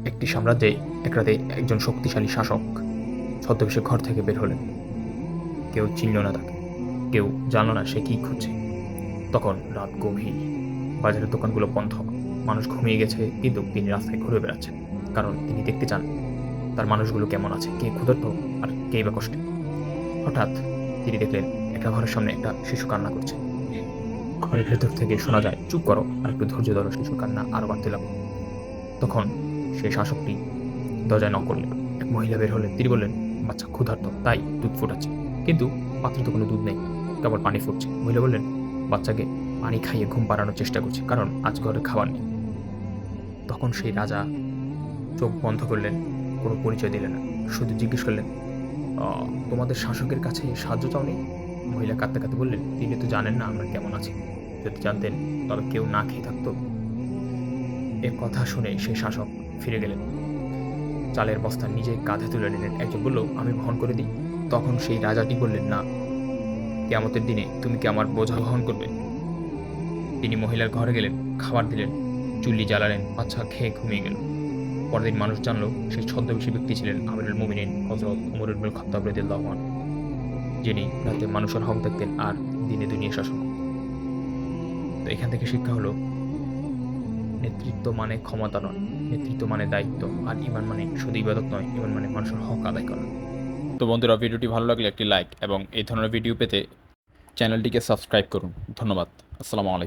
একটি সাম্রাজ্যে এক রাতে একজন শক্তিশালী শাসক ছদ্মবেশে ঘর থেকে বের হলেন। কেউ চিনল না তাকে, কেউ জানল না সে কী খুঁজছে। তখন রাত গভীর, বাজারের দোকানগুলো বন্ধ, মানুষ ঘুমিয়ে গেছে, কিন্তু তিনি রাস্তায় ঘুরে বেড়াচ্ছেন, কারণ তিনি দেখতে চান তার মানুষগুলো কেমন আছে, কে ক্ষুধার্ত আর কেই বা কষ্টে। হঠাৎ তিনি দেখলেন একটা ঘরের সামনে একটা শিশু কান্না করছে। ঘরের ভেতর থেকে শোনা যায়, চুপ করো, আর একটু ধৈর্য ধরো, শিশুর কান্না আরো বাড়তে লাগলো। তখন সেই শাসকটি দরজায় নক করলেন। এক মহিলা বের হলেন। তিনি বললেন, বাচ্চা ক্ষুধার্ত, তাই দুধ ফোটাচ্ছে, কিন্তু পাত্রে তো কোনো দুধ নেই, কেবল পানি ফুটছে। মহিলা বললেন, বাচ্চাকে পানি খাইয়ে ঘুম পাড়ানোর চেষ্টা করছে, কারণ আজ ঘরে খাবার নেই। তখন সেই রাজা চোখ বন্ধ করলেন, কোনো পরিচয় দিলেন না, শুধু জিজ্ঞেস করলেন, তোমাদের শাসকের কাছে সাহায্য চাওনি? মহিলা কাঁদতে কাঁদতে বললেন, তিনি তো জানেন না আমরা কেমন আছি, যদি জানতেন তবে কেউ না খেয়ে থাকতো। এ কথা শুনে সেই শাসক ফিরে গেলেন, চালের বস্তা নিজে কাঁধে তুলে নিলেন। একজন বলল, আমি বহন করে দিই। তখন সেই রাজাটি বললেন, না, কিয়ামতের দিনে তুমি কি আমার বোঝা বহন করবে? তিনি মহিলার ঘরে গেলেন, খাবার দিলেন, চুল্লি জ্বালালেন, বাচ্চা খেয়ে ঘুমিয়ে গেল। পরদিন মানুষ জানল সেই ছদ্মবেশী ব্যক্তি ছিলেন আমিরুল মুমিনিন হযরত ওমর ইবনুল খাত্তাব রাদিয়াল্লাহু আনহু, যিনি রাতে মানুষের হক দেখতেন আর দিনে দুনিয়া শাসন করতেন। তো এখান থেকে শিক্ষা হলো, নেতৃত্ব মানে ক্ষমতা নয়, নেতৃত্ব মানে দায়িত্ব, আর ঈমান মানে শুধু ইবাদত নয়, ঈমান মানে মানুষের হক আদায় করা। তো বন্ধুরা, ভিডিওটি ভালো লাগলে একটি লাইক এবং এই ধরনের ভিডিও পেতে চ্যানেলটিকে সাবস্ক্রাইব করুন। ধন্যবাদ। আসসালামু আলাইকুম।